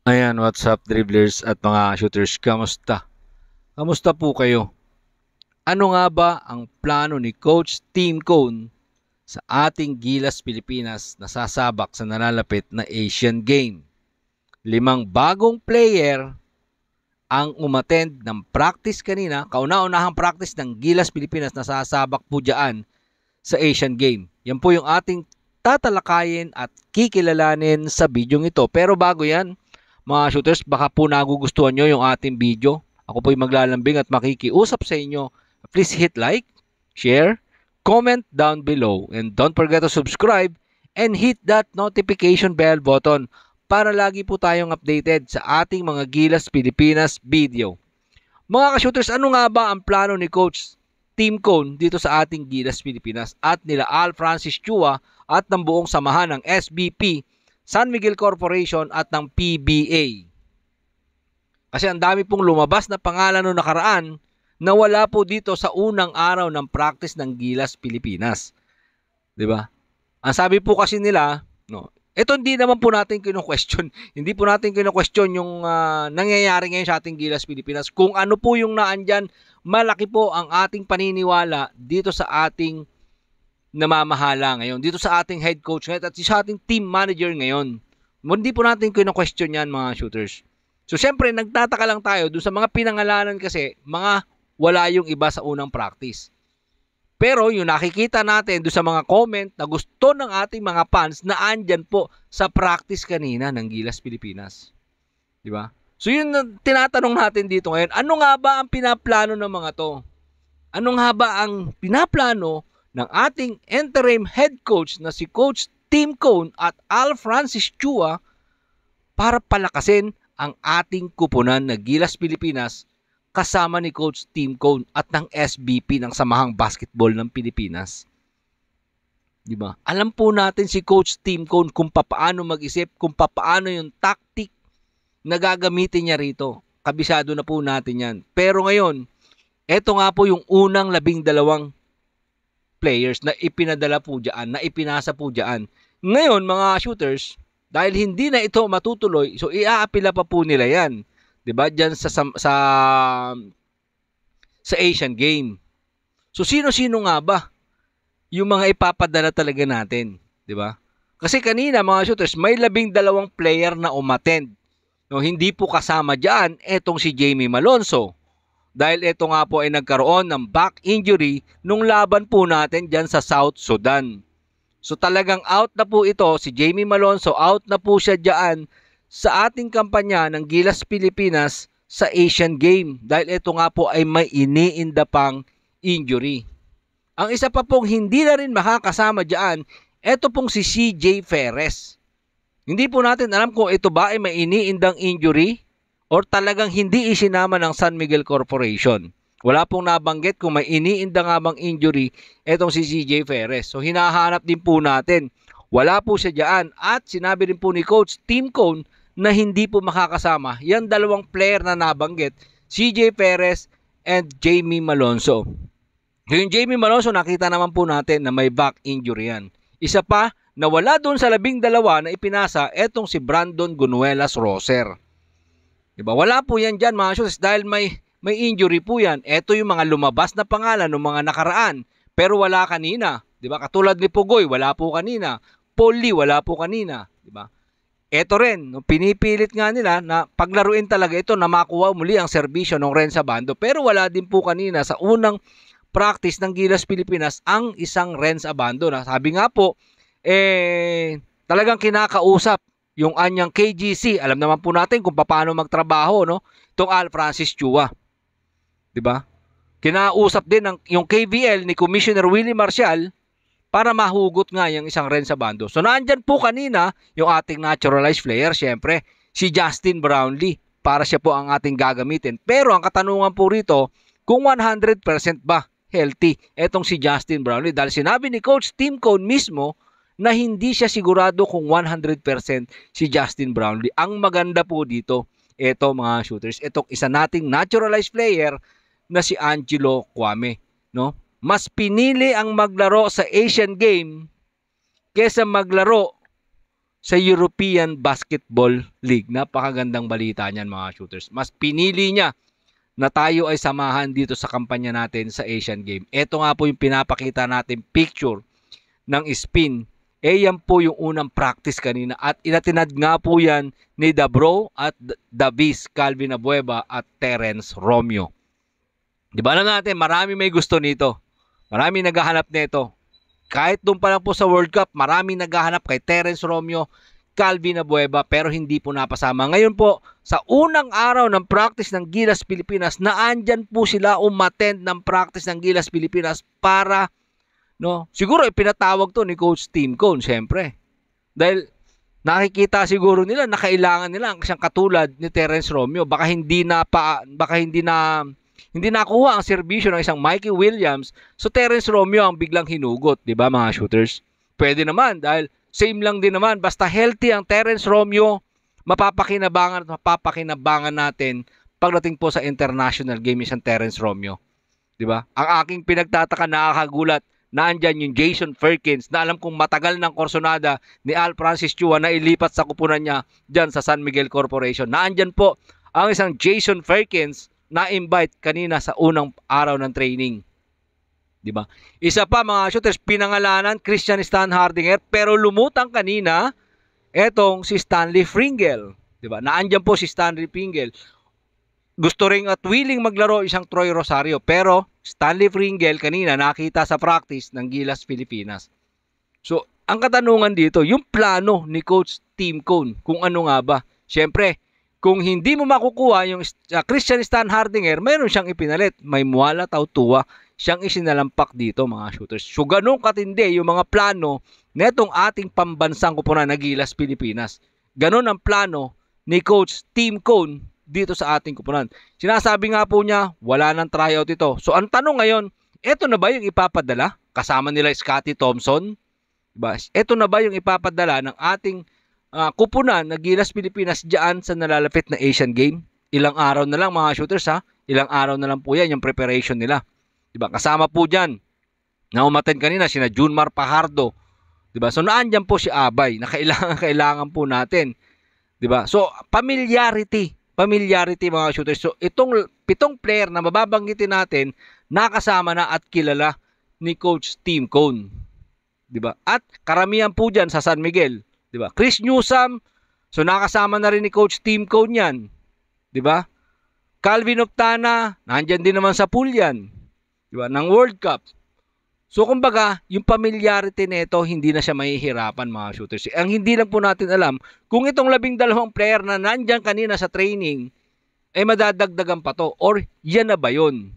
Ayan, what's up dribblers at mga shooters, kamusta? Kamusta po kayo? Ano nga ba ang plano ni Coach Tim Cone sa ating Gilas Pilipinas na sasabak sa nalalapit na Asian Game? 5 bagong player ang umattend ng practice kanina, kauna-unahang practice ng Gilas Pilipinas na sasabak po dyan sa Asian Game. Yan po yung ating tatalakayin at kikilalanin sa video ito. Pero bago yan, mga shooters, baka po nagugustuhan nyo yung ating video. Ako po'y maglalambing at makikiusap sa inyo. Please hit like, share, comment down below. And don't forget to subscribe and hit that notification bell button para lagi po tayong updated sa ating mga Gilas Pilipinas video. Mga ka-shooters, ano nga ba ang plano ni Coach Tim Cone dito sa ating Gilas Pilipinas at nila Al Francis Chua at ng buong samahan ng SBP, San Miguel Corporation at ng PBA? Kasi ang dami pong lumabas na pangalan noong nakaraan na wala po dito sa unang araw ng practice ng Gilas Pilipinas. 'Di ba? Ang sabi po kasi nila, no, ito hindi naman po natin kino-question. Hindi po natin kino-question yung nangyayari ngayon sa ating Gilas Pilipinas. Kung ano po yung naandyan, malaki po ang ating paniniwala dito sa ating namamahala ngayon, dito sa ating head coach ngayon at sa ating team manager ngayon. Hindi po natin kino-question yan, mga shooters. So syempre, nagtataka lang tayo doon sa mga pinangalanan kasi mga wala yung iba sa unang practice. Pero yung nakikita natin doon sa mga comment na gusto ng ating mga fans na andyan po sa practice kanina ng Gilas Pilipinas. Di ba? So yun tinatanong natin dito ngayon, ano nga ba ang pinaplano ng mga to? Ano nga ba ang pinaplano ng ating interim head coach na si Coach Tim Cone at Al Francis Chua para palakasin ang ating kupunan na Gilas Pilipinas kasama ni Coach Tim Cone at ng SBP ng Samahang Basketball ng Pilipinas? Di ba? Alam po natin si Coach Tim Cone kung paano mag-isip, kung paano yung tactic na gagamitin niya rito. Kabisado na po natin yan. Pero ngayon, eto nga po yung unang 12 players na ipinadala po dyan, na ipinasa po dyan. Ngayon, mga shooters, dahil hindi na ito matutuloy, so iaapila pa po nila yan. 'Di ba? Diyan sa Asian Game. So sino-sino nga ba yung mga ipapadala talaga natin, 'di ba? Kasi kanina, mga shooters, may 12 player na umattend. No, hindi po kasama diyan etong si Jamie Malonzo. Dahil ito nga po ay nagkaroon ng back injury nung laban po natin diyan sa South Sudan. So talagang out na po ito, si Jamie Malonzo, out na po siya diyan sa ating kampanya ng Gilas Pilipinas sa Asian Game dahil ito nga po ay may iniinda pang injury. Ang isa pa pong hindi na rin makakasama dyan, ito pong si CJ Ferres. Hindi po natin alam kung ito ba ay may iniindang injury or talagang hindi isinama ng San Miguel Corporation. Wala pong nabanggit kung may iniinda nga bang injury itong si CJ Ferres. So hinahanap din po natin. Wala po siya dyan at sinabi rin po ni Coach Tim Cone na hindi po makakasama yan 2 player na nabanggit, CJ Ferres and Jamie Malonzo. Yung Jamie Malonzo, nakita naman po natin na may back injury yan. Isa pa, na wala doon sa 12 na ipinasa, etong si Brandon Gunuelas Roser. Diba? Wala po yan dyan, mga shooters, dahil may injury po yan. Ito yung mga lumabas na pangalan ng mga nakaraan, pero wala kanina. Diba? Katulad ni Pugoy, wala po kanina. Paul Lee, wala po kanina. Diba? Ito rin, pinipilit nga nila na paglaruin talaga ito na makuha muli ang serbisyo ng Renz Abando. Pero wala din po kanina sa unang practice ng Gilas Pilipinas ang isang Renz Abando na sabi nga po, talagang kinakausap yung anyang KGC. Alam naman po natin kung paano magtrabaho, no? Itong Al Francis Chua. Diba? Kinausap din yung KVL ni Commissioner Willie Marcial para mahugot nga yung isang Renz Abando. So naandyan po kanina yung ating naturalized player, syempre, si Justin Brownlee, para siya po ang ating gagamitin. Pero ang katanungan po rito, kung 100% ba healthy etong si Justin Brownlee? Dahil sinabi ni Coach Tim Cone mismo na hindi siya sigurado kung 100% si Justin Brownlee. Ang maganda po dito, eto mga shooters, etong isa nating naturalized player na si Angelo Kwame, no? Mas pinili ang maglaro sa Asian Game kesa maglaro sa European Basketball League. Napakagandang balita niyan mga shooters. Mas pinili niya na tayo ay samahan dito sa kampanya natin sa Asian Game. Ito nga po yung pinapakita natin picture ng spin. Yan po yung unang practice kanina at inatinad nga po yan ni Dabro at Davis, Calvin Abueva at Terence Romeo. Di ba alam natin, marami may gusto nito. Marami naghahanap nito. Kahit doon pa lang po sa World Cup, marami naghahanap kay Terence Romeo, Calvin Abueva, pero hindi po napasama. Ngayon po, sa unang araw ng practice ng Gilas Pilipinas, naandyan po sila umattend ng practice ng Gilas Pilipinas para, siguro ipinatawag to ni Coach Tim Cone, syempre. Dahil nakikita siguro nila na kailangan nila ang siyang katulad ni Terence Romeo. Baka hindi nakuha ang serbisyo ng isang Mikey Williams, so Terence Romeo ang biglang hinugot, di ba mga shooters? Pwede naman dahil same lang din naman, basta healthy ang Terence Romeo, mapapakinabangan natin pagdating po sa international game isang Terence Romeo. Di ba? Ang aking pinagtataka, nakakagulat, naandyan yung Jason Perkins na alam kong matagal ng korsonada ni Al Francis Chua na ilipat sa kupunan niya dyan sa San Miguel Corporation. Naandyan po ang isang Jason Perkins na-invite kanina sa unang araw ng training. Di ba? Isa pa mga shooters, pinangalanan Christian Stan Hardinger, pero lumutang kanina etong si Stanley Fringel. Di ba? Naandyan po si Stanley Fringel. Gusto ring at willing maglaro isang Troy Rosario, pero Stanley Fringel kanina nakita sa practice ng Gilas Pilipinas. So, ang katanungan dito, yung plano ni Coach Tim Cone, kung ano nga ba? Siyempre, kung hindi mo makukuha yung Christian Stan Hardinger, mayroon siyang ipinalit. May Muala Tautua siyang isinalampak dito mga shooters. So ganun katindi yung mga plano netong ating pambansang kupunan na Gilas Pilipinas. Ganun ang plano ni Coach Tim Cone dito sa ating kupunan. Sinasabi nga po niya, wala nang tryout ito. So ang tanong ngayon, eto na ba yung ipapadala? Kasama nila Scottie Thompson? Diba? Eto na ba yung ipapadala ng ating kupunan na Gilas Pilipinas diyan sa nalalapit na Asian Game? Ilang araw na lang mga shooters ha? Ilang araw na lang po yan yung preparation nila. Diba? Kasama po dyan na umattend kanina sina Junmar Pajardo. Diba? So naandyan po si Abay na kailangan po natin. Diba? So familiarity mga shooters. So itong 7 player na mababanggitin natin, nakasama na at kilala ni Coach Tim Cone. Diba? At karamihan po dyan sa San Miguel. Diba? Chris Newsome, so nakasama na rin ni Coach Tim Cone yan. Diba? Calvin Octana, nandyan din naman sa pool yan. Diba? Ng World Cup. So kumbaga, yung familiarity nito, hindi na siya mahihirapan mga shooters. Ang hindi lang po natin alam, kung itong 12 player na nandyan kanina sa training, ay madadagdagan pa to. Or yan na ba yun?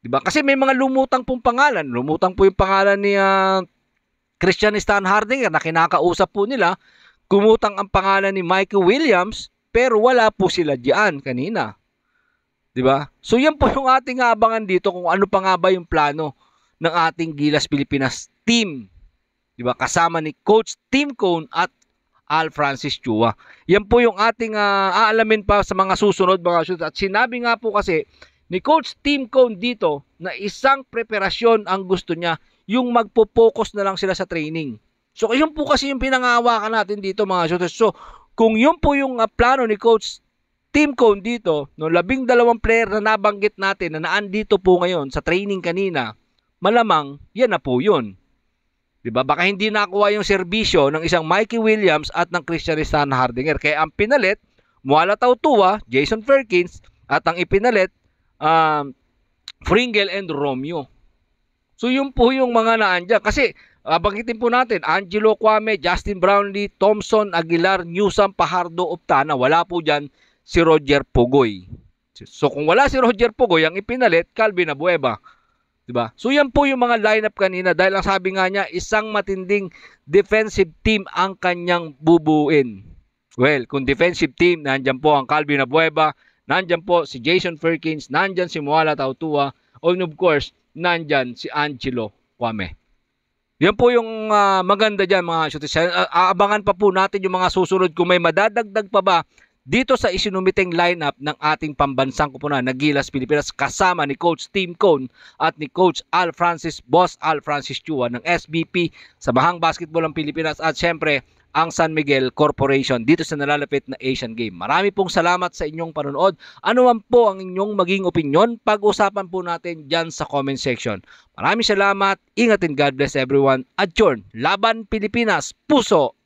Diba? Kasi may mga lumutang pong pangalan. Lumutang po yung pangalan ni Christian Stan Hardinger na kinakausap po nila. Kumutang ang pangalan ni Mikey Williams, pero wala po sila diyan kanina. 'Di ba? So yan po yung ating abangan dito kung ano pa nga ba yung plano ng ating Gilas Pilipinas team. 'Di ba? Kasama ni Coach Tim Cone at Al Francis Chua. Yan po yung ating aalamin pa sa mga susunod mga shooters. At sinabi nga po kasi ni Coach Tim Cone dito na isang preparasyon ang gusto niya, yung magpo-focus na lang sila sa training. So, yun po kasi yung pinangahawakan natin dito mga shooters. So, kung yun po yung plano ni Coach Tim Cone dito, no, 12 player na nabanggit natin na naandito po ngayon sa training kanina, malamang yan na po yun. Diba? Baka hindi nakuha yung serbisyo ng isang Mikey Williams at ng Christian Stan Hardinger. Kaya ang pinalit, Muala Tautua, Jason Perkins, at ang ipinalit, Fringel and Romeo. So yun po yung mga naandyan. Kasi banggitin po natin, Angelo Kwame, Justin Brownlee, Thompson, Aguilar, Newsome, Pajardo, Optana. Wala po dyan si Roger Pugoy. So kung wala si Roger Pugoy, ang ipinalit, Calvin Abueva. Diba? So yan po yung mga lineup kanina dahil ang sabi nga niya, isang matinding defensive team ang kanyang bubuin. Well, kung defensive team, nandyan po ang Calvin Abueva, nandyan po si Jason Perkins, nandyan si Muala Tautua, and of course, nandyan si Angelo Kwame. Yan po yung maganda dyan mga shooters. Aabangan pa po natin yung mga susunod kung may madadagdag pa ba dito sa isinumiting lineup ng ating pambansang kupunan na Gilas Pilipinas kasama ni Coach Tim Cone at ni Coach Boss Al Francis Chua ng SBP sa Bahang Basketball ng Pilipinas at syempre ang San Miguel Corporation dito sa nalalapit na Asian Game. Marami pong salamat sa inyong panonood. Ano man po ang inyong maging opinion, pag-usapan po natin dyan sa comment section. Maraming salamat, ingat and God bless everyone. At yun, Laban Pilipinas, puso!